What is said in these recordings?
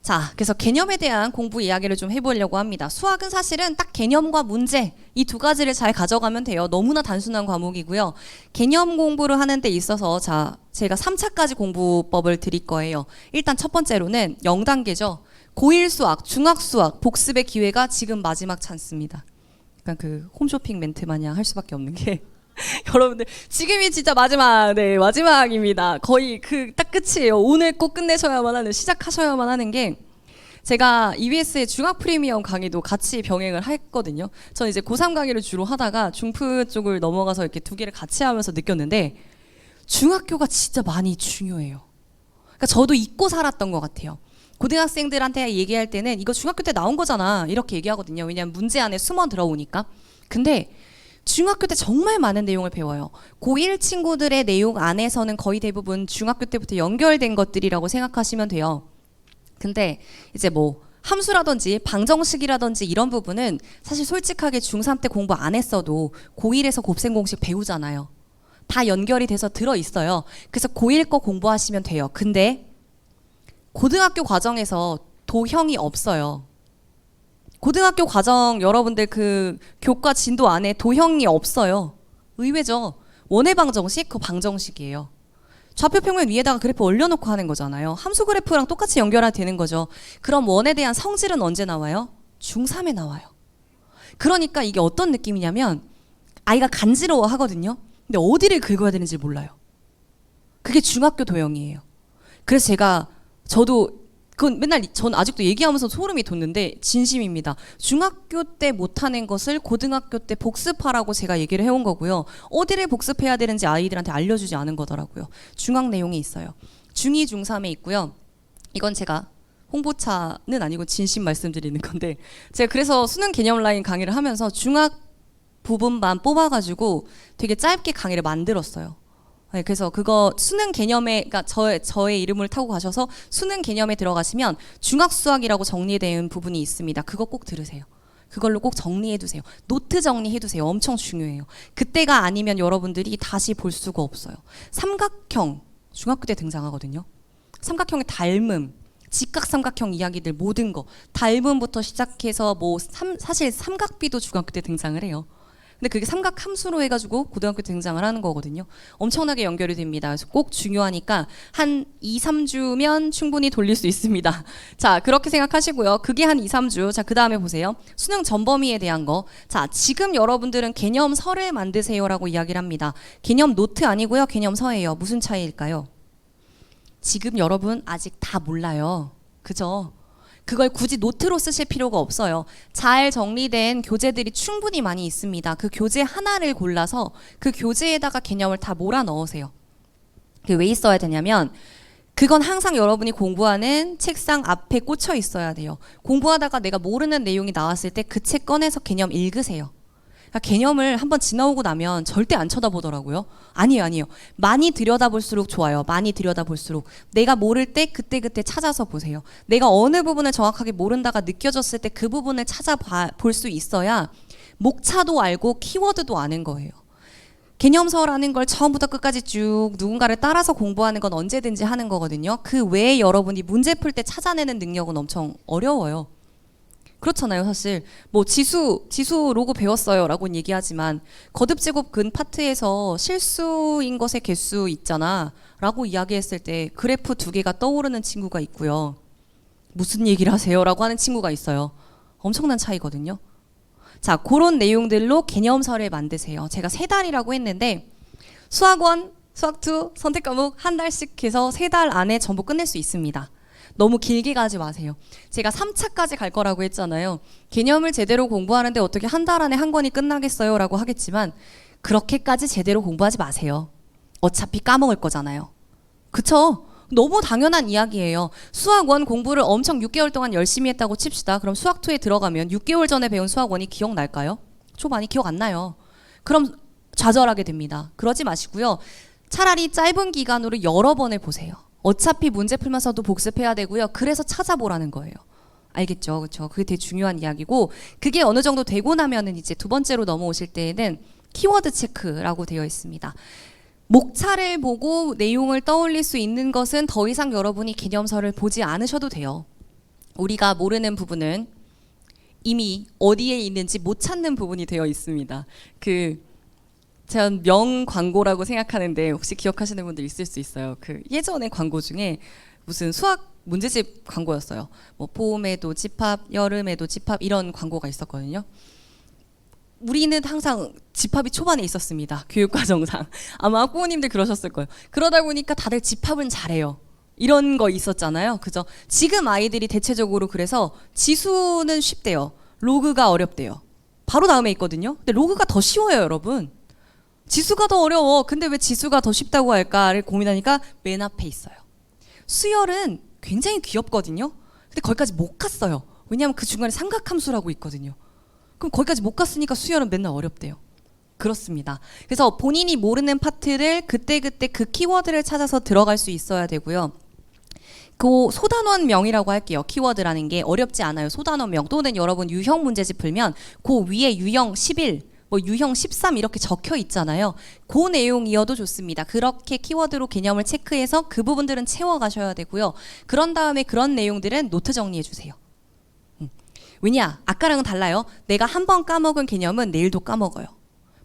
자, 그래서 개념에 대한 공부 이야기를 좀 해보려고 합니다. 수학은 사실은 딱 개념과 문제 이 두 가지를 잘 가져가면 돼요. 너무나 단순한 과목이고요. 개념 공부를 하는 데 있어서 자, 제가 3차까지 공부법을 드릴 거예요. 일단 첫 번째로는 0단계죠. 고1 수학, 중학 수학 복습의 기회가 지금 마지막 찬스입니다. 약간 그 홈쇼핑 멘트 마냥 할 수밖에 없는 게 여러분들 지금이 진짜 마지막, 네, 마지막입니다. 거의 그 딱 끝이에요. 오늘 꼭 끝내셔야만 하는, 시작하셔야만 하는 게, 제가 EBS의 중학 프리미엄 강의도 같이 병행을 했거든요. 저는 이제 고3 강의를 주로 하다가 중프 쪽을 넘어가서 이렇게 두 개를 같이 하면서 느꼈는데 중학교가 진짜 많이 중요해요. 그러니까 저도 잊고 살았던 것 같아요. 고등학생들한테 얘기할 때는 이거 중학교 때 나온 거잖아 이렇게 얘기하거든요. 왜냐하면 문제 안에 숨어 들어오니까. 근데 중학교 때 정말 많은 내용을 배워요. 고1 친구들의 내용 안에서는 거의 대부분 중학교 때부터 연결된 것들이라고 생각하시면 돼요. 근데 이제 뭐 함수라든지 방정식이라든지 이런 부분은 사실 솔직하게 중3 때 공부 안 했어도 고1에서 곱셈 공식 배우잖아요. 다 연결이 돼서 들어있어요. 그래서 고1 거 공부하시면 돼요. 근데 고등학교 과정에서 도형이 없어요. 고등학교 과정 여러분들 그 교과 진도 안에 도형이 없어요. 의외죠. 원의 방정식, 그 방정식이에요. 좌표 평면 위에다가 그래프 올려놓고 하는 거잖아요. 함수 그래프랑 똑같이 연결이 되는 거죠. 그럼 원에 대한 성질은 언제 나와요? 중3에 나와요. 그러니까 이게 어떤 느낌이냐면 아이가 간지러워 하거든요. 근데 어디를 긁어야 되는지 몰라요. 그게 중학교 도형이에요. 그래서 저도 그건 맨날 전 아직도 얘기하면서 소름이 돋는데 진심입니다. 중학교 때 못하는 것을 고등학교 때 복습하라고 제가 얘기를 해온 거고요. 어디를 복습해야 되는지 아이들한테 알려주지 않은 거더라고요. 중학 내용이 있어요. 중2, 중3에 있고요. 이건 제가 홍보차는 아니고 진심 말씀드리는 건데 제가 그래서 수능 개념 라인 강의를 하면서 중학 부분만 뽑아가지고 되게 짧게 강의를 만들었어요. 네, 그래서 그거 수능 개념에, 그러니까 저의 이름을 타고 가셔서 수능 개념에 들어가시면 중학 수학이라고 정리된 부분이 있습니다. 그거 꼭 들으세요. 그걸로 꼭 정리해 두세요. 노트 정리해 두세요. 엄청 중요해요. 그때가 아니면 여러분들이 다시 볼 수가 없어요. 삼각형 중학교 때 등장하거든요. 삼각형의 닮음, 직각삼각형 이야기들 모든 거 닮음부터 시작해서 뭐 사실 삼각비도 중학교 때 등장을 해요. 근데 그게 삼각함수로 해가지고 고등학교 때 등장을 하는 거거든요. 엄청나게 연결이 됩니다. 그래서 꼭 중요하니까 한 2, 3주면 충분히 돌릴 수 있습니다. 자, 그렇게 생각하시고요. 그게 한 2, 3주. 자, 그 다음에 보세요. 수능 전범위에 대한 거. 자, 지금 여러분들은 개념서를 만드세요라고 이야기를 합니다. 개념 노트 아니고요. 개념서예요. 무슨 차이일까요? 지금 여러분 아직 다 몰라요. 그죠? 그걸 굳이 노트로 쓰실 필요가 없어요. 잘 정리된 교재들이 충분히 많이 있습니다. 그 교재 하나를 골라서 그 교재에다가 개념을 다 몰아 넣으세요. 그게 왜 있어야 되냐면 그건 항상 여러분이 공부하는 책상 앞에 꽂혀 있어야 돼요. 공부하다가 내가 모르는 내용이 나왔을 때 그 책 꺼내서 개념 읽으세요. 그러니까 개념을 한번 지나오고 나면 절대 안 쳐다보더라고요. 아니에요. 많이 들여다볼수록 좋아요. 많이 들여다볼수록. 내가 모를 때 그때그때 찾아서 보세요. 내가 어느 부분을 정확하게 모른다가 느껴졌을 때 그 부분을 찾아볼 수 있어야 목차도 알고 키워드도 아는 거예요. 개념서라는 걸 처음부터 끝까지 쭉 누군가를 따라서 공부하는 건 언제든지 하는 거거든요. 그 외에 여러분이 문제 풀 때 찾아내는 능력은 엄청 어려워요. 그렇잖아요. 사실 뭐 지수 로고 배웠어요 라고는 얘기하지만 거듭제곱 근 파트에서 실수인 것의 개수 있잖아 라고 이야기했을 때 그래프 두 개가 떠오르는 친구가 있고요. 무슨 얘기를 하세요? 라고 하는 친구가 있어요. 엄청난 차이거든요. 자, 그런 내용들로 개념서를 만드세요. 제가 3달이라고 했는데 수학원, 수학2, 선택과목 한 달씩 해서 3달 안에 전부 끝낼 수 있습니다. 너무 길게 가지 마세요. 제가 3차까지 갈 거라고 했잖아요. 개념을 제대로 공부하는데 어떻게 한 달 안에 한 권이 끝나겠어요? 라고 하겠지만 그렇게까지 제대로 공부하지 마세요. 어차피 까먹을 거잖아요. 그쵸? 너무 당연한 이야기예요. 수학원 공부를 엄청 6개월 동안 열심히 했다고 칩시다. 그럼 수학2에 들어가면 6개월 전에 배운 수학원이 기억날까요? 저 많이 기억 안 나요. 그럼 좌절하게 됩니다. 그러지 마시고요. 차라리 짧은 기간으로 여러 번을 보세요. 어차피 문제 풀면서도 복습해야 되고요. 그래서 찾아보라는 거예요. 알겠죠? 그렇죠? 그게 되게 중요한 이야기고 그게 어느 정도 되고 나면은 이제 두 번째로 넘어오실 때에는 키워드 체크라고 되어 있습니다. 목차를 보고 내용을 떠올릴 수 있는 것은 더 이상 여러분이 개념서를 보지 않으셔도 돼요. 우리가 모르는 부분은 이미 어디에 있는지 못 찾는 부분이 되어 있습니다. 제가 명 광고라고 생각하는데 혹시 기억하시는 분들 있을 수 있어요. 예전에 광고 중에 무슨 수학 문제집 광고였어요. 뭐 봄에도 집합, 여름에도 집합 이런 광고가 있었거든요. 우리는 항상 집합이 초반에 있었습니다. 교육과정상. 아마 학부모님들 그러셨을 거예요. 그러다 보니까 다들 집합은 잘해요. 이런 거 있었잖아요. 그죠? 지금 아이들이 대체적으로 그래서 지수는 쉽대요. 로그가 어렵대요. 바로 다음에 있거든요. 근데 로그가 더 쉬워요, 여러분. 지수가 더 어려워. 근데 왜 지수가 더 쉽다고 할까를 고민하니까 맨 앞에 있어요. 수열은 굉장히 귀엽거든요. 근데 거기까지 못 갔어요. 왜냐하면 그 중간에 삼각함수라고 있거든요. 그럼 거기까지 못 갔으니까 수열은 맨날 어렵대요. 그렇습니다. 그래서 본인이 모르는 파트를 그때그때 그 키워드를 찾아서 들어갈 수 있어야 되고요. 그 소단원명이라고 할게요. 키워드라는 게 어렵지 않아요. 소단원명 또는 여러분 유형 문제집 풀면 그 위에 유형 11, 뭐 유형 13 이렇게 적혀 있잖아요. 그 내용이어도 좋습니다. 그렇게 키워드로 개념을 체크해서 그 부분들은 채워가셔야 되고요. 그런 다음에 그런 내용들은 노트 정리해 주세요. 왜냐? 아까랑은 달라요. 내가 한 번 까먹은 개념은 내일도 까먹어요.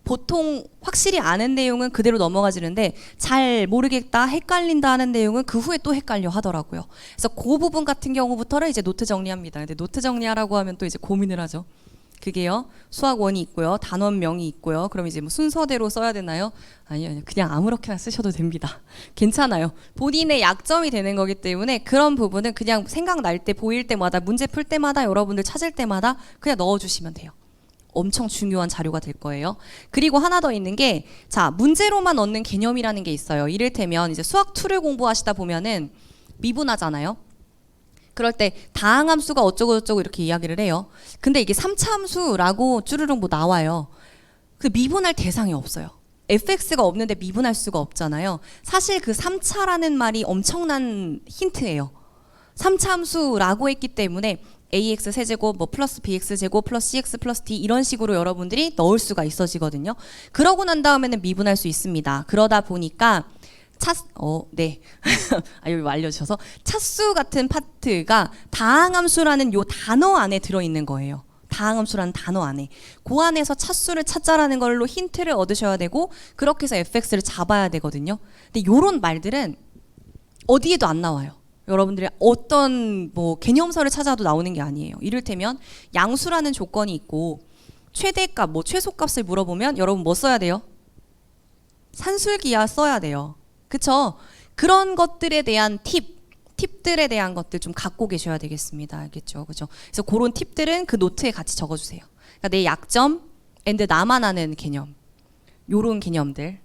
보통 확실히 아는 내용은 그대로 넘어가지는데 잘 모르겠다, 헷갈린다 하는 내용은 그 후에 또 헷갈려 하더라고요. 그래서 그 부분 같은 경우부터는 이제 노트 정리합니다. 근데 노트 정리하라고 하면 또 이제 고민을 하죠. 그게요. 수학원이 있고요. 단원명이 있고요. 그럼 이제 뭐 순서대로 써야 되나요? 아니요. 그냥 아무렇게나 쓰셔도 됩니다. 괜찮아요. 본인의 약점이 되는 거기 때문에 그런 부분은 그냥 생각날 때 보일 때마다 문제 풀 때마다 여러분들 찾을 때마다 그냥 넣어주시면 돼요. 엄청 중요한 자료가 될 거예요. 그리고 하나 더 있는 게, 자, 문제로만 얻는 개념이라는 게 있어요. 이를테면 이제 수학 2를 공부하시다 보면은 미분하잖아요. 그럴 때 다항함수가 어쩌고저쩌고 이렇게 이야기를 해요. 근데 이게 3차 함수라고 쭈르륵 뭐 나와요. 그 미분할 대상이 없어요. fx가 없는데 미분할 수가 없잖아요. 사실 그 3차라는 말이 엄청난 힌트예요. 3차 함수라고 했기 때문에 ax 세제곱 뭐 플러스 bx 제곱 플러스 cx 플러스 d 이런 식으로 여러분들이 넣을 수가 있어지거든요. 그러고 난 다음에는 미분할 수 있습니다. 그러다 보니까 네. 여기 알려주셔서 차수 같은 파트가 다항함수라는 요 단어 안에 들어있는 거예요. 다항함수라는 단어 안에. 그 안에서 차수를 찾자라는 걸로 힌트를 얻으셔야 되고 그렇게 해서 fx를 잡아야 되거든요. 근데 요런 말들은 어디에도 안 나와요. 여러분들이 어떤 뭐 개념서를 찾아도 나오는 게 아니에요. 이를테면 양수라는 조건이 있고 최대값, 뭐 최소값을 물어보면 여러분 뭐 써야 돼요? 산술기하 써야 돼요. 그쵸? 그런 것들에 대한 팁들에 대한 것들 좀 갖고 계셔야 되겠습니다. 알겠죠? 그죠? 그래서 그런 팁들은 그 노트에 같이 적어주세요. 그러니까 내 약점, and 나만 아는 개념. 요런 개념들.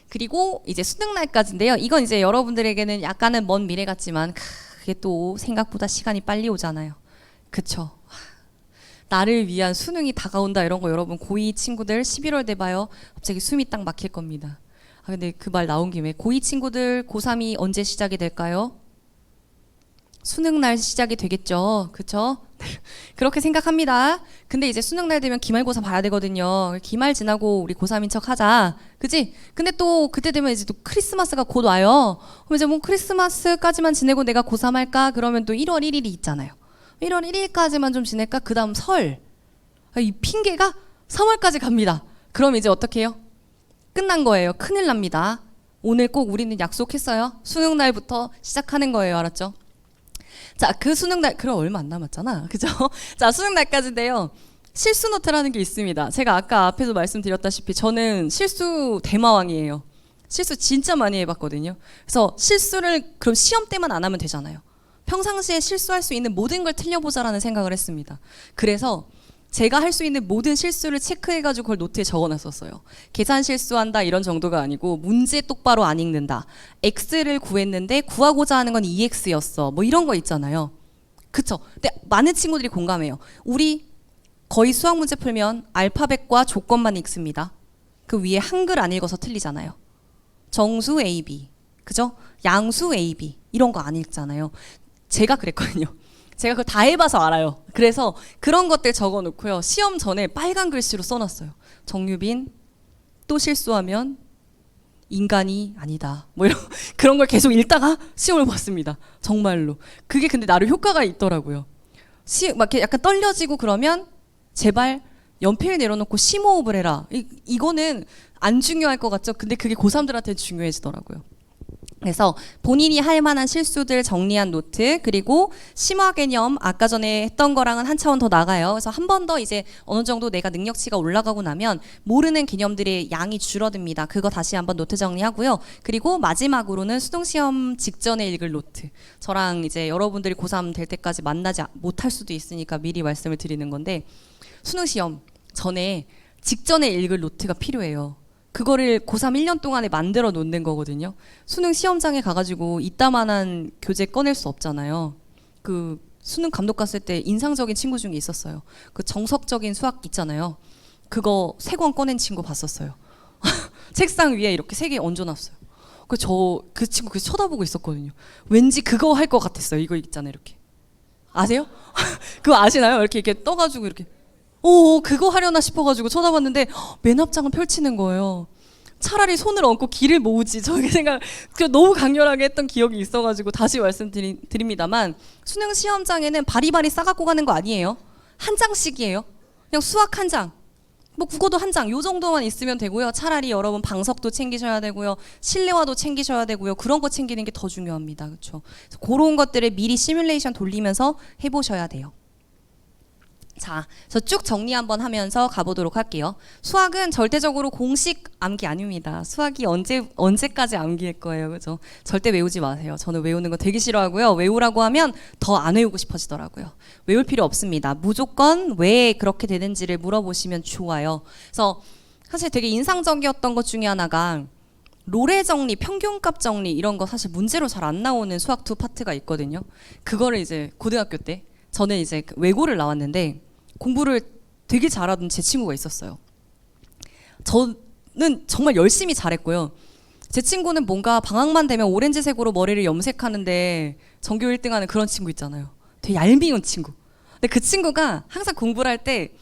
그리고 이제 수능 날까지인데요. 이건 이제 여러분들에게는 약간은 먼 미래 같지만 그게 또 생각보다 시간이 빨리 오잖아요. 그쵸? 나를 위한 수능이 다가온다 이런 거 여러분 고2 친구들 11월 돼봐요. 갑자기 숨이 딱 막힐 겁니다. 근데 그 말 나온 김에 고2 친구들 고3이 언제 시작이 될까요? 수능 날 시작이 되겠죠. 그쵸? 그렇게 생각합니다. 근데 이제 수능 날 되면 기말고사 봐야 되거든요. 기말 지나고 우리 고3인 척 하자. 그치? 근데 또 그때 되면 이제 또 크리스마스가 곧 와요. 그럼 이제 뭐 크리스마스까지만 지내고 내가 고3 할까? 그러면 또 1월 1일이 있잖아요. 1월 1일까지만 좀 지낼까? 그 다음 설. 이 핑계가 3월까지 갑니다. 그럼 이제 어떻게 해요? 끝난 거예요. 큰일 납니다. 오늘 꼭 우리는 약속했어요. 수능 날부터 시작하는 거예요. 알았죠? 자, 그 수능 날, 그럼 얼마 안 남았잖아. 그죠? 자, 수능 날까지인데요. 실수 노트라는 게 있습니다. 제가 아까 앞에서 말씀드렸다시피 저는 실수 대마왕이에요. 실수 진짜 많이 해봤거든요. 그래서 실수를 그럼 시험 때만 안 하면 되잖아요. 평상시에 실수할 수 있는 모든 걸 틀려보자라는 생각을 했습니다. 그래서 제가 할 수 있는 모든 실수를 체크해가지고 그걸 노트에 적어놨었어요. 계산 실수한다 이런 정도가 아니고 문제 똑바로 안 읽는다. x를 구했는데 구하고자 하는 건 2x였어. 뭐 이런 거 있잖아요. 그쵸? 근데 많은 친구들이 공감해요. 우리 거의 수학 문제 풀면 알파벳과 조건만 읽습니다. 그 위에 한글 안 읽어서 틀리잖아요. 정수 A, B. 그죠? 양수 A, B. 이런 거 안 읽잖아요. 제가 그랬거든요. 제가 그걸 다 해봐서 알아요. 그래서 그런 것들 적어놓고요. 시험 전에 빨간 글씨로 써놨어요. 정유빈 또 실수하면 인간이 아니다. 뭐 이런 그런 걸 계속 읽다가 시험을 봤습니다. 정말로. 그게 근데 나름 효과가 있더라고요. 막 이렇게 약간 떨려지고 그러면 제발 연필 내려놓고 심호흡을 해라. 이거는 안 중요할 것 같죠? 근데 그게 고3들한테 중요해지더라고요. 그래서 본인이 할 만한 실수들 정리한 노트, 그리고 심화 개념 아까 전에 했던 거랑은 한 차원 더 나가요. 그래서 한 번 더 이제 어느 정도 내가 능력치가 올라가고 나면 모르는 개념들의 양이 줄어듭니다. 그거 다시 한번 노트 정리하고요. 그리고 마지막으로는 수능 시험 직전에 읽을 노트. 저랑 이제 여러분들이 고3 될 때까지 만나지 못할 수도 있으니까 미리 말씀을 드리는 건데, 수능 시험 전에 직전에 읽을 노트가 필요해요. 그거를 고3 1년 동안에 만들어 놓는 거거든요. 수능 시험장에 가가지고 이따만한 교재 꺼낼 수 없잖아요. 그 수능 감독 갔을 때 인상적인 친구 중에 있었어요. 그 정석적인 수학 있잖아요. 그거 3권 꺼낸 친구 봤었어요. 책상 위에 이렇게 3개 얹어놨어요. 그 친구 그 쳐다보고 있었거든요. 왠지 그거 할 것 같았어요. 이거 있잖아요, 이렇게. 아세요? 그거 아시나요? 이렇게 떠가지고 이렇게. 그거 하려나 싶어가지고 쳐다봤는데 맨 앞장을 펼치는 거예요. 차라리 손을 얹고 길을 모으지. 저게 생각 너무 강렬하게 했던 기억이 있어가지고 다시 말씀드립니다만, 수능 시험장에는 바리바리 싸갖고 가는 거 아니에요. 한 장씩이에요. 그냥 수학 한 장, 뭐 국어도 한 장, 요 정도만 있으면 되고요. 차라리 여러분 방석도 챙기셔야 되고요, 실내화도 챙기셔야 되고요. 그런 거 챙기는 게 더 중요합니다. 그렇죠? 그런 것들을 미리 시뮬레이션 돌리면서 해보셔야 돼요. 자, 저 쭉 정리 한번 하면서 가보도록 할게요. 수학은 절대적으로 공식 암기 아닙니다. 수학이 언제까지 암기할 거예요, 그죠? 절대 외우지 마세요. 저는 외우는 거 되게 싫어하고요. 외우라고 하면 더 안 외우고 싶어지더라고요. 외울 필요 없습니다. 무조건 왜 그렇게 되는지를 물어보시면 좋아요. 그래서 사실 되게 인상적이었던 것 중에 하나가 로레 정리, 평균값 정리 이런 거 사실 문제로 잘 안 나오는 수학 2 파트가 있거든요. 그거를 이제 고등학교 때 저는 이제 외고를 나왔는데 공부를 되게 잘하던 제 친구가 있었어요. 저는 정말 열심히 잘했고요. 제 친구는 뭔가 방학만 되면 오렌지색으로 머리를 염색하는데 전교 1등하는 그런 친구 있잖아요. 되게 얄미운 친구. 근데 그 친구가 항상 공부를 할 때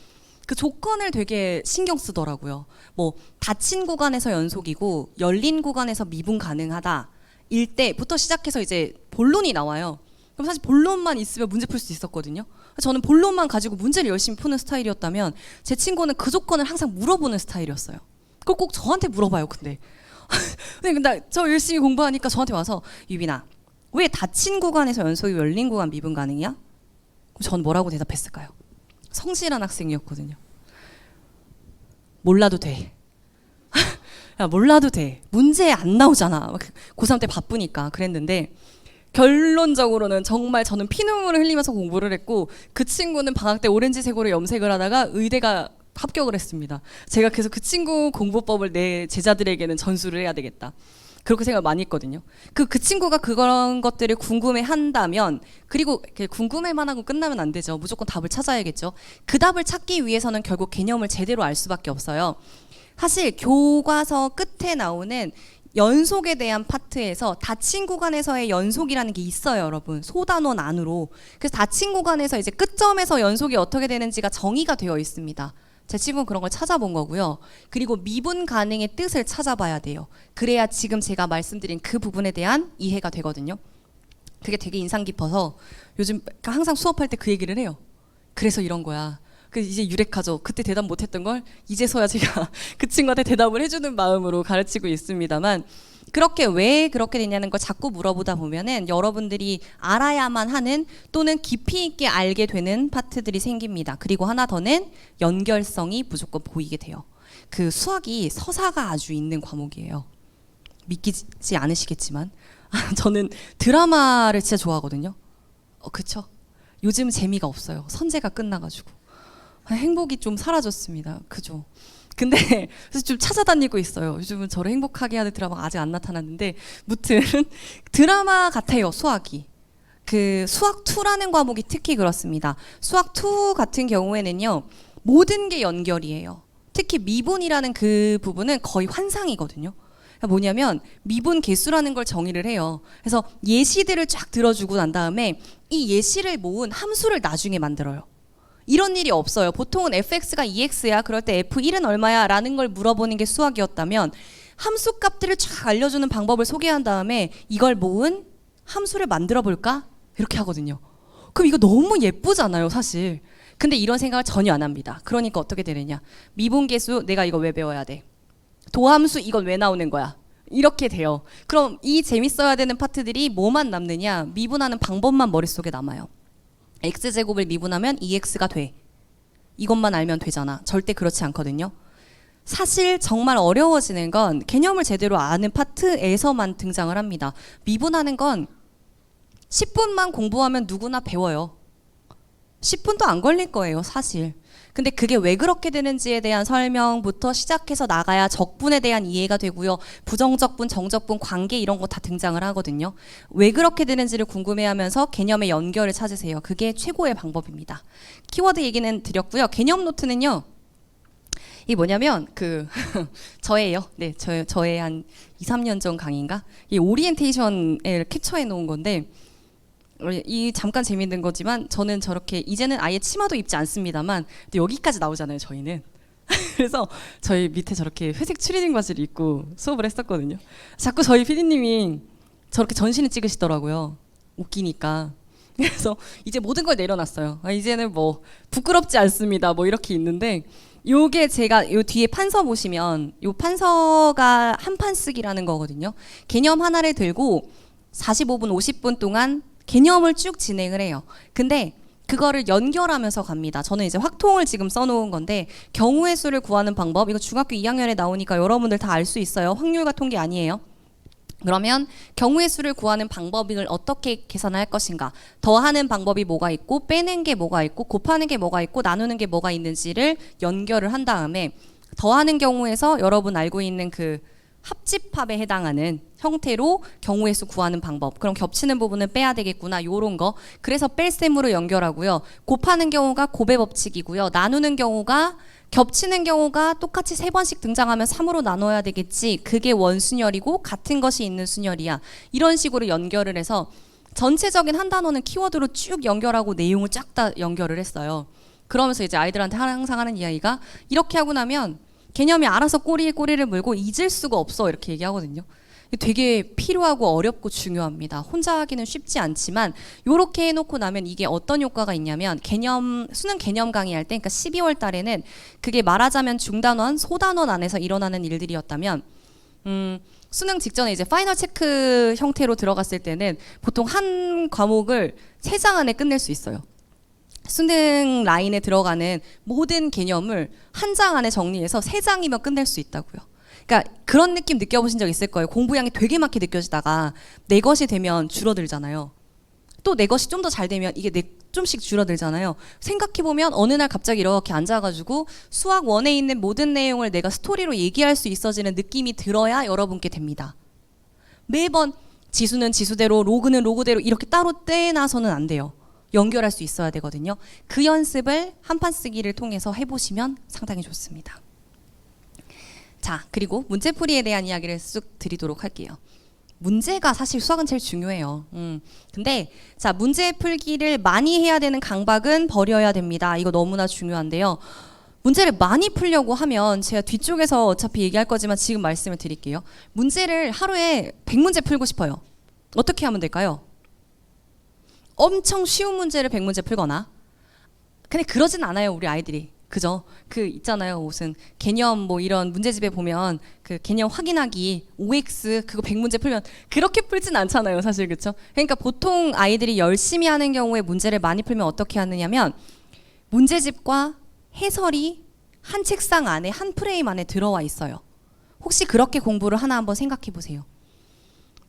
그 조건을 되게 신경 쓰더라고요. 뭐 닫힌 구간에서 연속이고 열린 구간에서 미분 가능하다 일 때부터 시작해서 이제 본론이 나와요. 그럼 사실 본론만 있으면 문제 풀 수 있었거든요. 저는 본론만 가지고 문제를 열심히 푸는 스타일이었다면 제 친구는 그 조건을 항상 물어보는 스타일이었어요. 그걸 꼭 저한테 물어봐요. 근데 저 열심히 공부하니까 저한테 와서, 유빈아, 왜 닫힌 구간에서 연속이 열린 구간 미분 가능이야? 그럼 전 뭐라고 대답했을까요? 성실한 학생이었거든요. 몰라도 돼. 야, 몰라도 돼. 문제 안 나오잖아. 고3 때 바쁘니까 그랬는데, 결론적으로는 정말 저는 피눈물을 흘리면서 공부를 했고, 그 친구는 방학 때 오렌지색으로 염색을 하다가 의대가 합격을 했습니다. 제가 그래서 그 친구 공부법을 내 제자들에게는 전수를 해야 되겠다, 그렇게 생각을 많이 했거든요. 그 친구가 그런 것들을 궁금해 한다면, 그리고 궁금해만 하고 끝나면 안 되죠. 무조건 답을 찾아야겠죠. 그 답을 찾기 위해서는 결국 개념을 제대로 알 수밖에 없어요. 사실 교과서 끝에 나오는 연속에 대한 파트에서 닫힌 구간에서의 연속이라는 게 있어요, 여러분. 소단원 안으로. 그래서 닫힌 구간에서 이제 끝점에서 연속이 어떻게 되는지가 정의가 되어 있습니다. 제 친구는 그런 걸 찾아본 거고요. 그리고 미분 가능의 뜻을 찾아봐야 돼요. 그래야 지금 제가 말씀드린 그 부분에 대한 이해가 되거든요. 그게 되게 인상 깊어서 요즘 항상 수업할 때 그 얘기를 해요. 그래서 이런 거야. 이제 유력하죠. 그때 대답 못했던 걸 이제서야 제가 그 친구한테 대답을 해주는 마음으로 가르치고 있습니다만, 그렇게 왜 그렇게 되냐는 걸 자꾸 물어보다 보면은 여러분들이 알아야만 하는, 또는 깊이 있게 알게 되는 파트들이 생깁니다. 그리고 하나 더는 연결성이 무조건 보이게 돼요. 그 수학이 서사가 아주 있는 과목이에요. 믿기지 않으시겠지만 저는 드라마를 진짜 좋아하거든요. 그쵸? 요즘 재미가 없어요. 선재가 끝나가지고 행복이 좀 사라졌습니다. 그죠? 근데 그래서 좀 찾아다니고 있어요. 요즘은 저를 행복하게 하는 드라마가 아직 안 나타났는데, 무튼 드라마 같아요, 수학이. 그 수학 2라는 과목이 특히 그렇습니다. 수학 2 같은 경우에는요, 모든 게 연결이에요. 특히 미분이라는 그 부분은 거의 환상이거든요. 뭐냐면 미분 개수라는 걸 정의를 해요. 그래서 예시들을 쫙 들어주고 난 다음에 이 예시를 모은 함수를 나중에 만들어요. 이런 일이 없어요. 보통은 fx가 2x야. 그럴 때 f1은 얼마야? 라는 걸 물어보는 게 수학이었다면, 함수 값들을 쫙 알려주는 방법을 소개한 다음에 이걸 모은 함수를 만들어 볼까? 이렇게 하거든요. 그럼 이거 너무 예쁘잖아요, 사실. 근데 이런 생각을 전혀 안 합니다. 그러니까 어떻게 되느냐. 미분계수 내가 이거 왜 배워야 돼? 도함수 이건 왜 나오는 거야? 이렇게 돼요. 그럼 이 재밌어야 되는 파트들이 뭐만 남느냐? 미분하는 방법만 머릿속에 남아요. x제곱을 미분하면 2x가 돼. 이것만 알면 되잖아. 절대 그렇지 않거든요. 사실 정말 어려워지는 건 개념을 제대로 아는 파트에서만 등장을 합니다. 미분하는 건 10분만 공부하면 누구나 배워요. 10분도 안 걸릴 거예요, 사실. 근데 그게 왜 그렇게 되는지에 대한 설명부터 시작해서 나가야 적분에 대한 이해가 되고요. 부정적분, 정적분, 관계 이런 거 다 등장을 하거든요. 왜 그렇게 되는지를 궁금해하면서 개념의 연결을 찾으세요. 그게 최고의 방법입니다. 키워드 얘기는 드렸고요. 개념 노트는요. 이 뭐냐면 저예요. 네, 저의 한 2, 3년 전 강의인가? 이 오리엔테이션을 캡처해 놓은 건데 이 잠깐 재밌는 거지만 저는 저렇게 이제는 아예 치마도 입지 않습니다만 여기까지 나오잖아요, 저희는. 그래서 저희 밑에 저렇게 회색 추리닝 바지를 입고 수업을 했었거든요. 자꾸 저희 PD님이 저렇게 전신을 찍으시더라고요. 웃기니까. 그래서 이제 모든 걸 내려놨어요. 이제는 뭐 부끄럽지 않습니다. 뭐 이렇게 있는데 요게 제가 요 뒤에 판서 보시면 요 판서가 한 판 쓰기라는 거거든요. 개념 하나를 들고 45분, 50분 동안 개념을 쭉 진행을 해요. 근데 그거를 연결하면서 갑니다. 저는 이제 확통을 지금 써놓은 건데 경우의 수를 구하는 방법, 이거 중학교 2학년에 나오니까 여러분들 다 알 수 있어요. 확률과 통계 아니에요. 그러면 경우의 수를 구하는 방법을 어떻게 계산할 것인가, 더하는 방법이 뭐가 있고 빼는 게 뭐가 있고 곱하는 게 뭐가 있고 나누는 게 뭐가 있는지를 연결을 한 다음에 더하는 경우에서 여러분 알고 있는 그 합집합에 해당하는 형태로 경우의 수 구하는 방법, 그럼 겹치는 부분은 빼야 되겠구나, 요런 거. 그래서 뺄셈으로 연결하고요. 곱하는 경우가 곱의 법칙이고요. 나누는 경우가 겹치는 경우가 똑같이 3번씩 등장하면 3으로 나눠야 되겠지, 그게 원순열이고 같은 것이 있는 순열이야, 이런 식으로 연결을 해서 전체적인 한 단어는 키워드로 쭉 연결하고 내용을 쫙 다 연결을 했어요. 그러면서 이제 아이들한테 항상 하는 이야기가 이렇게 하고 나면 개념이 알아서 꼬리에 꼬리를 물고 잊을 수가 없어, 이렇게 얘기하거든요. 되게 필요하고 어렵고 중요합니다. 혼자 하기는 쉽지 않지만 이렇게 해놓고 나면 이게 어떤 효과가 있냐면 수능 개념 강의할 때, 그러니까 12월 달에는 그게 말하자면 중단원, 소단원 안에서 일어나는 일들이었다면 수능 직전에 이제 파이널 체크 형태로 들어갔을 때는 보통 한 과목을 3장 안에 끝낼 수 있어요. 수능 라인에 들어가는 모든 개념을 한 장 안에 정리해서 3장이면 끝낼 수 있다고요. 그러니까 그런 느낌 느껴보신 적 있을 거예요. 공부량이 되게 많게 느껴지다가 내 것이 되면 줄어들잖아요. 또 내 것이 좀 더 잘 되면 이게 좀씩 줄어들잖아요. 생각해보면 어느 날 갑자기 이렇게 앉아가지고 수학 1에 있는 모든 내용을 내가 스토리로 얘기할 수 있어지는 느낌이 들어야 여러분께 됩니다. 매번 지수는 지수대로, 로그는 로그대로 이렇게 따로 떼놔서는 안 돼요. 연결할 수 있어야 되거든요. 그 연습을 한판 쓰기를 통해서 해보시면 상당히 좋습니다. 자, 그리고 문제풀이에 대한 이야기를 쑥 드리도록 할게요. 문제가 사실 수학은 제일 중요해요. 근데 자, 문제 풀기를 많이 해야 되는 강박은 버려야 됩니다. 이거 너무나 중요한데요. 문제를 많이 풀려고 하면 제가 뒤쪽에서 어차피 얘기할 거지만 지금 말씀을 드릴게요. 문제를 하루에 100문제 풀고 싶어요. 어떻게 하면 될까요? 엄청 쉬운 문제를 100문제 풀거나. 근데 그러진 않아요, 우리 아이들이. 그죠? 있잖아요, 무슨 개념 뭐 이런 문제집에 보면 그 개념 확인하기 5x 그거 100문제 풀면 그렇게 풀진 않잖아요, 사실. 그렇죠? 그러니까 보통 아이들이 열심히 하는 경우에 문제를 많이 풀면 어떻게 하느냐면 문제집과 해설이 한 책상 안에, 한 프레임 안에 들어와 있어요. 혹시 그렇게 공부를 하나 한번 생각해 보세요.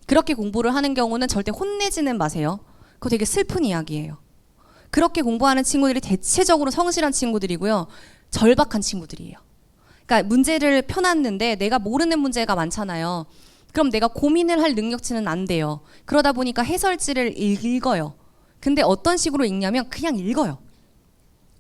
그렇게 공부를 하는 경우는 절대 혼내지는 마세요. 그거 되게 슬픈 이야기예요. 그렇게 공부하는 친구들이 대체적으로 성실한 친구들이고요. 절박한 친구들이에요. 그러니까 문제를 펴놨는데 내가 모르는 문제가 많잖아요. 그럼 내가 고민을 할 능력치는 안 돼요. 그러다 보니까 해설지를 읽어요. 근데 어떤 식으로 읽냐면 그냥 읽어요.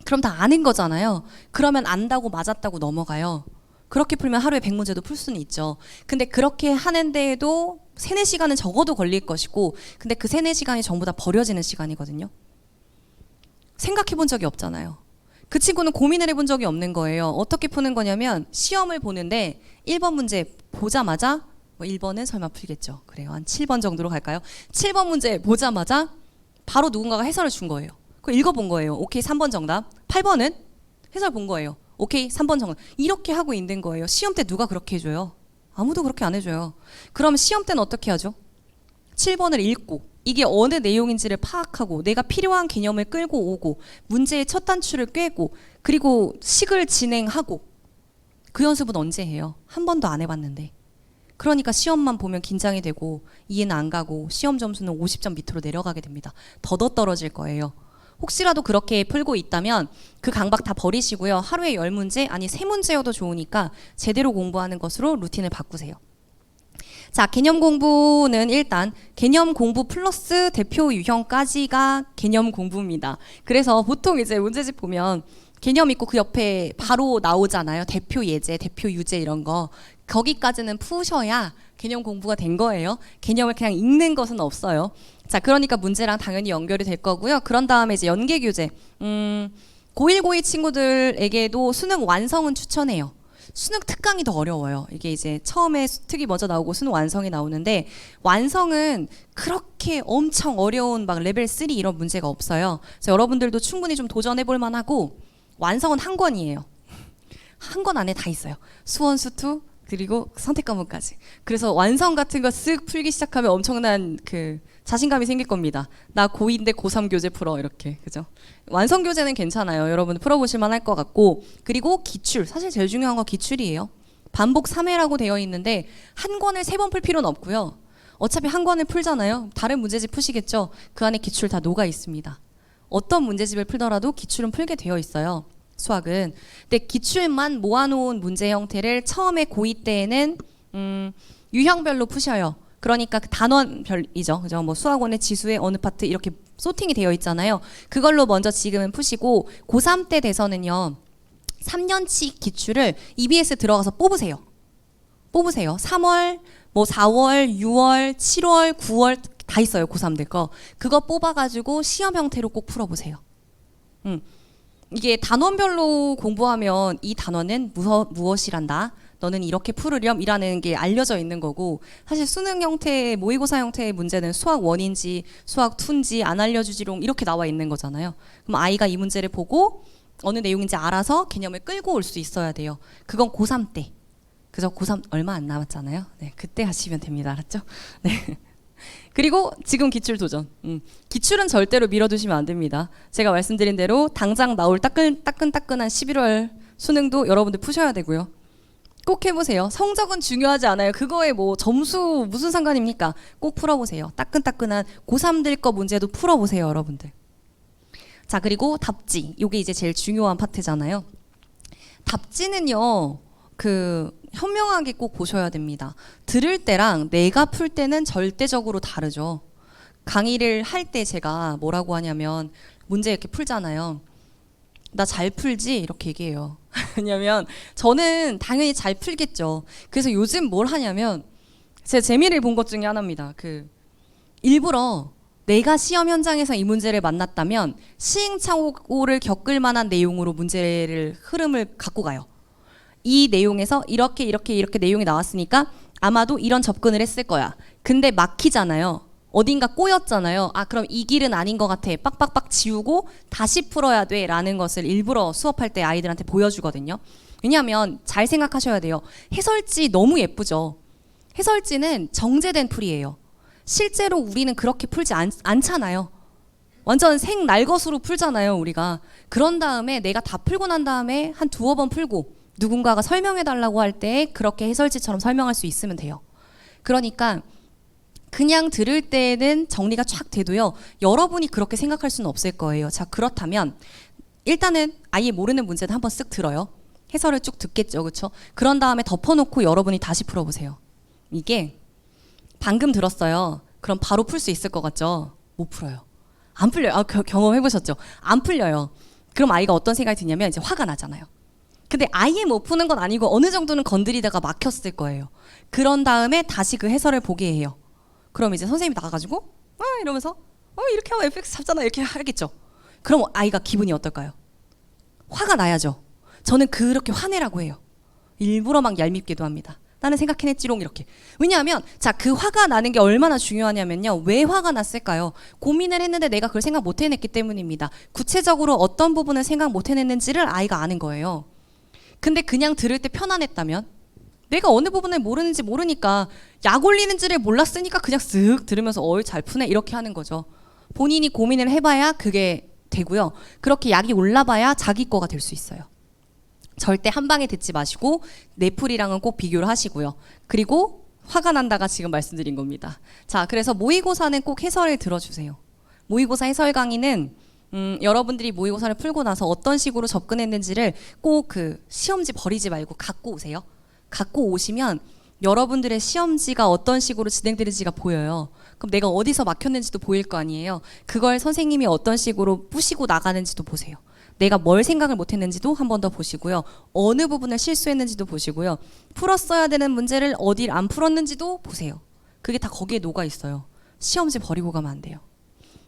그럼 다 아는 거잖아요. 그러면 안다고 맞았다고 넘어가요. 그렇게 풀면 하루에 100문제도 풀 수는 있죠. 근데 그렇게 하는데에도 3, 4시간은 적어도 걸릴 것이고, 근데 그 3, 4시간이 전부 다 버려지는 시간이거든요. 생각해 본 적이 없잖아요. 그 친구는 고민을 해본 적이 없는 거예요. 어떻게 푸는 거냐면 시험을 보는데 1번 문제 보자마자, 1번은 설마 풀겠죠. 그래요. 한 7번 정도로 갈까요? 7번 문제 보자마자 바로 누군가가 해설을 준 거예요. 그거 읽어본 거예요. 오케이, 3번 정답. 8번은 해설 본 거예요. 오케이, 3번 정답. 이렇게 하고 있는 거예요. 시험 때 누가 그렇게 해줘요? 아무도 그렇게 안 해줘요. 그럼 시험 때는 어떻게 하죠? 7번을 읽고 이게 어느 내용인지를 파악하고 내가 필요한 개념을 끌고 오고 문제의 첫 단추를 꿰고 그리고 식을 진행하고 그 연습은 언제 해요? 한 번도 안 해봤는데. 그러니까 시험만 보면 긴장이 되고 이해는 안 가고 시험 점수는 50점 밑으로 내려가게 됩니다. 더더 떨어질 거예요. 혹시라도 그렇게 풀고 있다면 그 강박 다 버리시고요. 하루에 10문제 아니 3문제여도 좋으니까 제대로 공부하는 것으로 루틴을 바꾸세요. 자, 개념 공부는 일단 개념 공부 플러스 대표 유형까지가 개념 공부입니다. 그래서 보통 이제 문제집 보면 개념 있고 그 옆에 바로 나오잖아요. 대표 예제, 대표 유제 이런 거. 거기까지는 푸셔야 개념 공부가 된 거예요. 개념을 그냥 읽는 것은 없어요. 자, 그러니까 문제랑 당연히 연결이 될 거고요. 그런 다음에 이제 연계 교재. 고1, 고2 친구들에게도 수능 완성은 추천해요. 수능 특강이 더 어려워요. 이게 이제 처음에 특이 먼저 나오고 수능 완성이 나오는데 완성은 그렇게 엄청 어려운 막 레벨 3 이런 문제가 없어요. 그래서 여러분들도 충분히 좀 도전해 볼 만하고 완성은 한 권이에요. 한 권 안에 다 있어요. 수원, 수투 그리고 선택 과목까지. 그래서 완성 같은 거 쓱 풀기 시작하면 엄청난 그 자신감이 생길 겁니다. 나 고2인데 고3 교재 풀어 이렇게. 그죠? 완성 교재는 괜찮아요. 여러분 풀어보실 만할 것 같고. 그리고 기출. 사실 제일 중요한 건 기출이에요. 반복 3회라고 되어 있는데 한 권을 3번 풀 필요는 없고요. 어차피 한 권을 풀잖아요. 다른 문제집 푸시겠죠? 그 안에 기출 다 녹아 있습니다. 어떤 문제집을 풀더라도 기출은 풀게 되어 있어요. 수학은. 근데 기출만 모아놓은 문제 형태를 처음에 고2 때에는 유형별로 푸셔요. 그러니까 그 단원별이죠. 그죠? 뭐 수학원의 지수의 어느 파트 이렇게 소팅이 되어 있잖아요. 그걸로 먼저 지금은 푸시고 고3 때 돼서는요. 3년치 기출을 EBS 들어가서 뽑으세요. 뽑으세요. 3월, 뭐 4월, 6월, 7월, 9월 다 있어요. 고3들 거. 그거 뽑아가지고 시험 형태로 꼭 풀어보세요. 이게 단원별로 공부하면 이 단원은 무엇이란다. 너는 이렇게 풀으렴 이라는 게 알려져 있는 거고 사실 수능 형태의 모의고사 형태의 문제는 수학 1인지 수학 2인지 안 알려주지롱 이렇게 나와 있는 거잖아요. 그럼 아이가 이 문제를 보고 어느 내용인지 알아서 개념을 끌고 올 수 있어야 돼요. 그건 고3 때. 그래서 고3 얼마 안 남았잖아요. 네, 그때 하시면 됩니다. 알았죠? 네. 그리고 지금 기출 도전. 기출은 절대로 미뤄두시면 안 됩니다. 제가 말씀드린 대로 당장 나올 따끈따끈한 11월 수능도 여러분들 푸셔야 되고요. 꼭 해보세요. 성적은 중요하지 않아요. 그거에 뭐 점수 무슨 상관입니까? 꼭 풀어보세요. 따끈따끈한 고3들 거 문제도 풀어보세요, 여러분들. 자, 그리고 답지. 이게 이제 제일 중요한 파트잖아요. 답지는요. 현명하게 꼭 보셔야 됩니다. 들을 때랑 내가 풀 때는 절대적으로 다르죠. 강의를 할 때 제가 뭐라고 하냐면 문제 이렇게 풀잖아요. 나 잘 풀지? 이렇게 얘기해요. 왜냐면 저는 당연히 잘 풀겠죠. 그래서 요즘 뭘 하냐면 제 재미를 본 것 중에 하나입니다. 일부러 내가 시험 현장에서 이 문제를 만났다면 시행착오를 겪을 만한 내용으로 문제를 흐름을 갖고 가요. 이 내용에서 이렇게 내용이 나왔으니까 아마도 이런 접근을 했을 거야. 근데 막히잖아요. 어딘가 꼬였잖아요. 아, 그럼 이 길은 아닌 것 같아. 빡빡빡 지우고 다시 풀어야 돼 라는 것을 일부러 수업할 때 아이들한테 보여주거든요. 왜냐하면 잘 생각하셔야 돼요. 해설지 너무 예쁘죠. 해설지는 정제된 풀이에요. 실제로 우리는 그렇게 풀지 않잖아요. 완전 생날것으로 풀잖아요, 우리가. 그런 다음에 내가 다 풀고 난 다음에 한 2-번 풀고 누군가가 설명해달라고 할 때 그렇게 해설지처럼 설명할 수 있으면 돼요. 그러니까 그냥 들을 때는 정리가 쫙 돼도요. 여러분이 그렇게 생각할 수는 없을 거예요. 자, 그렇다면 일단은 아예 모르는 문제는 한번 쓱 들어요. 해설을 쭉 듣겠죠. 그렇죠? 그런 다음에 덮어놓고 여러분이 다시 풀어보세요. 이게 방금 들었어요. 그럼 바로 풀 수 있을 것 같죠? 못 풀어요. 안 풀려요. 아, 경험해보셨죠? 안 풀려요. 그럼 아이가 어떤 생각이 드냐면 이제 화가 나잖아요. 근데 아예 못 푸는 건 아니고 어느 정도는 건드리다가 막혔을 거예요. 그런 다음에 다시 그 해설을 보게 해요. 그럼 이제 선생님이 나가가지고 이러면서 이렇게 하면 fx 잡잖아 이렇게 하겠죠. 그럼 아이가 기분이 어떨까요? 화가 나야죠. 저는 그렇게 화내라고 해요. 일부러 막 얄밉기도 합니다. 나는 생각해냈지롱 이렇게. 왜냐하면 자, 그 화가 나는 게 얼마나 중요하냐면요. 왜 화가 났을까요? 고민을 했는데 내가 그걸 생각 못 해냈기 때문입니다. 구체적으로 어떤 부분을 생각 못 해냈는지를 아이가 아는 거예요. 근데 그냥 들을 때 편안했다면, 내가 어느 부분을 모르는지 모르니까 약 올리는지를 몰랐으니까 그냥 쓱 들으면서 어이 잘 푸네 이렇게 하는 거죠. 본인이 고민을 해봐야 그게 되고요. 그렇게 약이 올라봐야 자기 거가 될 수 있어요. 절대 한 방에 듣지 마시고 뇌풀이랑은 꼭 비교를 하시고요. 그리고 화가 난다가 지금 말씀드린 겁니다. 자, 그래서 모의고사는 꼭 해설을 들어주세요. 모의고사 해설 강의는 여러분들이 모의고사를 풀고 나서 어떤 식으로 접근했는지를 꼭 그 시험지 버리지 말고 갖고 오세요. 갖고 오시면 여러분들의 시험지가 어떤 식으로 진행되는지가 보여요. 그럼 내가 어디서 막혔는지도 보일 거 아니에요. 그걸 선생님이 어떤 식으로 부시고 나가는지도 보세요. 내가 뭘 생각을 못했는지도 한 번 더 보시고요. 어느 부분을 실수했는지도 보시고요. 풀었어야 되는 문제를 어딜 안 풀었는지도 보세요. 그게 다 거기에 녹아 있어요. 시험지 버리고 가면 안 돼요.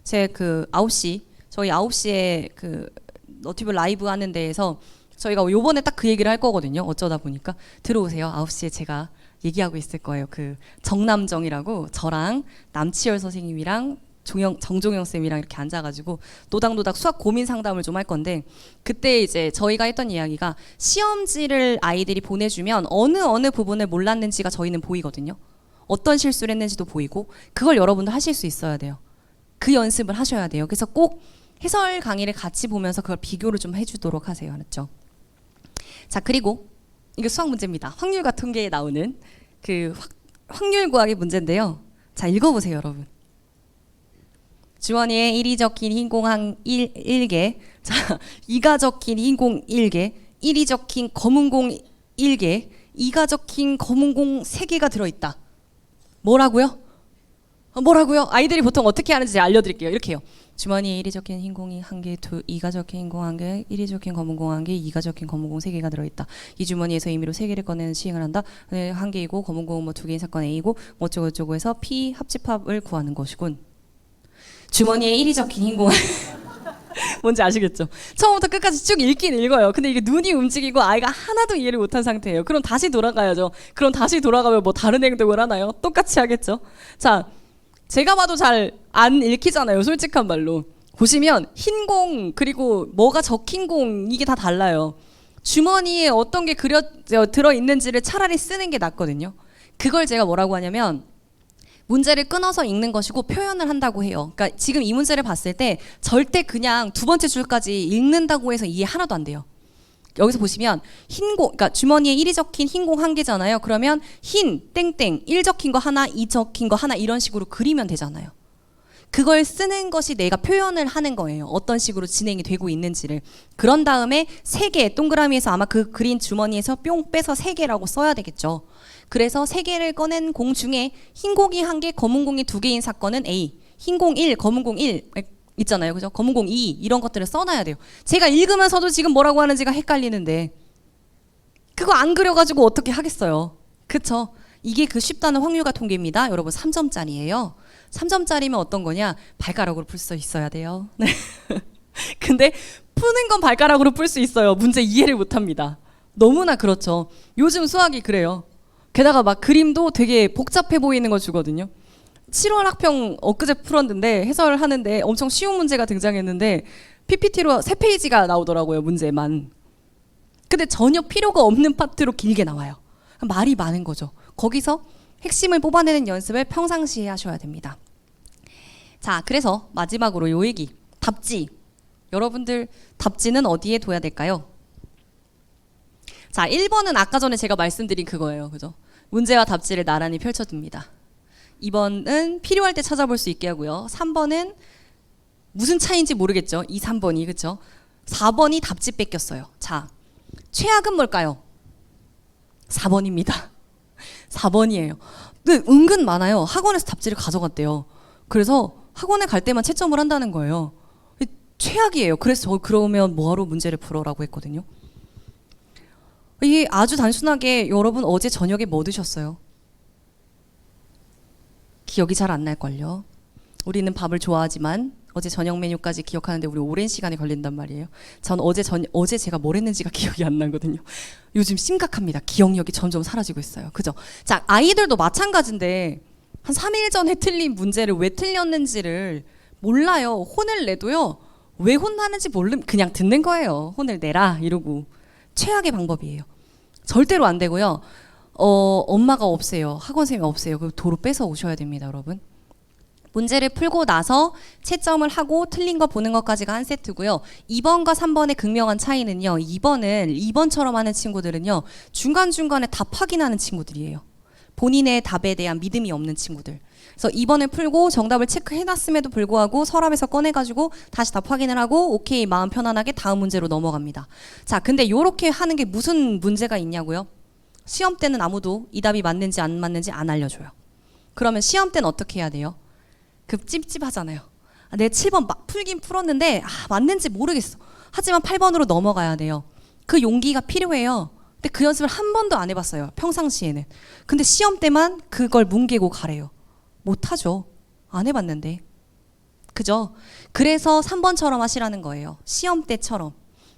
제 그 9시, 저희 9시에 그 너튜브 라이브 하는 데에서 저희가 요번에 딱 그 얘기를 할 거거든요. 어쩌다 보니까. 들어오세요. 9시에 제가 얘기하고 있을 거예요. 그 정남정이라고 저랑 남치열 선생님이랑 정종영 쌤이랑 이렇게 앉아가지고 노닥노닥 수학 고민 상담을 좀 할 건데, 그때 이제 저희가 했던 이야기가 시험지를 아이들이 보내주면 어느 부분을 몰랐는지가 저희는 보이거든요. 어떤 실수를 했는지도 보이고, 그걸 여러분들 하실 수 있어야 돼요. 그 연습을 하셔야 돼요. 그래서 꼭 해설 강의를 같이 보면서 그걸 비교를 좀 해주도록 하세요. 알았죠? 자, 그리고 이게 수학 문제입니다. 확률과 통계에 나오는 그 확률 구하기 문제인데요. 자, 읽어보세요, 여러분. 주머니에 1이 적힌 흰 공 1개, 자, 2가 적힌 흰 공 1개, 1이 적힌 검은 공 1개, 2가 적힌 검은 공 3개가 들어있다. 뭐라고요? 뭐라고요? 아이들이 보통 어떻게 하는지 알려드릴게요. 이렇게 해요. 주머니에 1이 적힌 흰 공이 1개, 2가 적힌 흰 공 1개, 1이 적힌 검은 공 1개, 2가 적힌 검은 공 3개가 들어있다. 이 주머니에서 임의로 3개를 꺼내는 시행을 한다. 1개이고 검은 공은 뭐 2개인 사건 A이고 뭐 어쩌고저쩌고 해서 P 합집합을 구하는 것이군. 주머니에 1이 적힌 흰 공 뭔지 아시겠죠? 처음부터 끝까지 쭉 읽긴 읽어요. 근데 이게 눈이 움직이고 아이가 하나도 이해를 못한 상태예요. 그럼 다시 돌아가야죠. 그럼 다시 돌아가면 뭐 다른 행동을 하나요? 똑같이 하겠죠? 자, 제가 봐도 잘 안 읽히잖아요. 솔직한 말로. 보시면 흰 공 그리고 뭐가 적힌 공 이게 다 달라요. 주머니에 어떤 게 들어있는지를 차라리 쓰는 게 낫거든요. 그걸 제가 뭐라고 하냐면 문제를 끊어서 읽는 것이고 표현을 한다고 해요. 그러니까 지금 이 문제를 봤을 때 절대 그냥 두 번째 줄까지 읽는다고 해서 이해 하나도 안 돼요. 여기서 보시면 흰 공, 그러니까 주머니에 1이 적힌 흰 공 1개잖아요. 그러면 흰 땡땡 1 적힌 거 하나, 2 적힌 거 하나 이런 식으로 그리면 되잖아요. 그걸 쓰는 것이 내가 표현을 하는 거예요. 어떤 식으로 진행이 되고 있는지를. 그런 다음에 3개 동그라미에서 아마 그 그린 주머니에서 뿅 빼서 3개라고 써야 되겠죠. 그래서 3개를 꺼낸 공 중에 흰 공이 1개, 검은 공이 2개인 사건은 A. 흰 공 1, 검은 공 1 있잖아요. 그죠? 검은 공 2 이런 것들을 써놔야 돼요. 제가 읽으면서도 지금 뭐라고 하는지가 헷갈리는데 그거 안 그려가지고 어떻게 하겠어요. 그쵸? 이게 그 쉽다는 확률과 통계입니다. 여러분 3점짜리예요. 3점짜리면 어떤 거냐? 발가락으로 풀 수 있어야 돼요. 네. 근데 푸는 건 발가락으로 풀 수 있어요. 문제 이해를 못합니다. 너무나 그렇죠. 요즘 수학이 그래요. 게다가 막 그림도 되게 복잡해 보이는 거 주거든요. 7월 학평 엊그제 풀었는데 해설을 하는데 엄청 쉬운 문제가 등장했는데 PPT로 3페이지가 나오더라고요. 문제만. 근데 전혀 필요가 없는 파트로 길게 나와요. 말이 많은 거죠. 거기서 핵심을 뽑아내는 연습을 평상시에 하셔야 됩니다. 자, 그래서 마지막으로 요 얘기. 답지. 여러분들 답지는 어디에 둬야 될까요? 자, 1번은 아까 전에 제가 말씀드린 그거예요. 그죠? 문제와 답지를 나란히 펼쳐둡니다. 2번은 필요할 때 찾아볼 수 있게 하고요. 3번은 무슨 차이인지 모르겠죠. 2, 3번이. 그렇죠? 4번이 답지 뺏겼어요. 자, 최악은 뭘까요? 4번입니다. 4번이에요. 근데 은근 많아요. 학원에서 답지를 가져갔대요. 그래서 학원에 갈 때만 채점을 한다는 거예요. 최악이에요. 그래서 저 그러면 뭐하러 문제를 풀어라고 했거든요. 이게 아주 단순하게 여러분 어제 저녁에 뭐 드셨어요? 기억이 잘 안 날걸요. 우리는 밥을 좋아하지만 어제 저녁 메뉴까지 기억하는데 우리 오랜 시간이 걸린단 말이에요. 전 어제 제가 뭘 했는지가 기억이 안 나거든요. 요즘 심각합니다. 기억력이 점점 사라지고 있어요. 그죠? 자, 아이들도 마찬가지인데 한 3일 전에 틀린 문제를 왜 틀렸는지를 몰라요. 혼을 내도요. 왜 혼나는지 모르면 그냥 듣는 거예요. 혼을 내라 이러고. 최악의 방법이에요. 절대로 안 되고요. 엄마가 없애요. 학원 선생님이 없애요. 그 도로 뺏어 오셔야 됩니다, 여러분. 문제를 풀고 나서 채점을 하고 틀린 거 보는 것까지가 한 세트고요. 2번과 3번의 극명한 차이는요. 2번처럼 하는 친구들은요. 중간중간에 답 확인하는 친구들이에요. 본인의 답에 대한 믿음이 없는 친구들. 그래서 2번을 풀고 정답을 체크해놨음에도 불구하고 서랍에서 꺼내가지고 다시 답 확인을 하고 오케이 마음 편안하게 다음 문제로 넘어갑니다. 자, 근데 요렇게 하는 게 무슨 문제가 있냐고요? 시험 때는 아무도 이 답이 맞는지 안 맞는지 안 알려줘요. 그러면 시험 때는 어떻게 해야 돼요? 찝찝하잖아요. 내 7번 막 풀긴 풀었는데 맞는지 모르겠어. 하지만 8번으로 넘어가야 돼요. 그 용기가 필요해요. 근데 그 연습을 한 번도 안 해봤어요. 평상시에는. 근데 시험 때만 그걸 뭉개고 가래요. 못하죠. 안 해봤는데. 그죠? 그래서 3번처럼 하시라는 거예요. 시험 때처럼.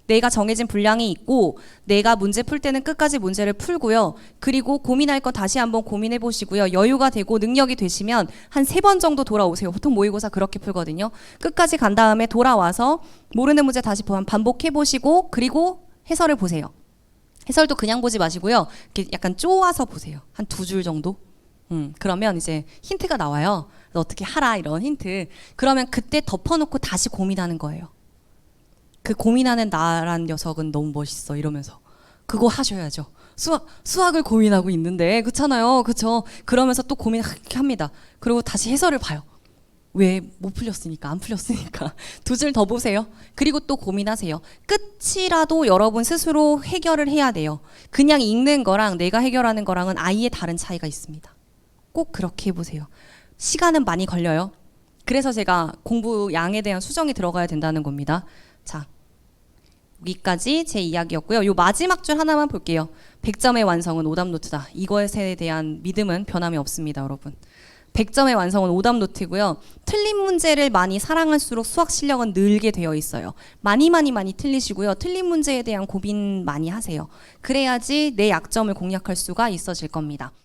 내가 정해진 분량이 있고 내가 문제 풀 때는 끝까지 문제를 풀고요. 그리고 고민할 거 다시 한번 고민해 보시고요. 여유가 되고 능력이 되시면 한 3번 정도 돌아오세요. 보통 모의고사 그렇게 풀거든요. 끝까지 간 다음에 돌아와서 모르는 문제 다시 반복해 보시고 그리고 해설을 보세요. 해설도 그냥 보지 마시고요. 이렇게 약간 쪼아서 보세요. 한 2줄 정도. 그러면 이제 힌트가 나와요. 어떻게 하라 이런 힌트. 그러면 그때 덮어놓고 다시 고민하는 거예요. 그 고민하는 나란 녀석은 너무 멋있어 이러면서 그거 하셔야죠. 수학을 고민하고 있는데 그렇잖아요. 그렇죠? 그러면서 또 고민합니다. 그리고 다시 해설을 봐요. 왜 못 풀렸으니까 안 풀렸으니까 2줄 더 보세요. 그리고 또 고민하세요. 끝이라도 여러분 스스로 해결을 해야 돼요. 그냥 읽는 거랑 내가 해결하는 거랑은 아예 다른 차이가 있습니다. 꼭 그렇게 해보세요. 시간은 많이 걸려요. 그래서 제가 공부 양에 대한 수정이 들어가야 된다는 겁니다. 자, 여기까지 제 이야기였고요. 요 마지막 줄 하나만 볼게요. 100점의 완성은 오답 노트다. 이것에 대한 믿음은 변함이 없습니다, 여러분. 100점의 완성은 오답 노트고요. 틀린 문제를 많이 사랑할수록 수학 실력은 늘게 되어 있어요. 많이 틀리시고요. 틀린 문제에 대한 고민 많이 하세요. 그래야지 내 약점을 공략할 수가 있어질 겁니다.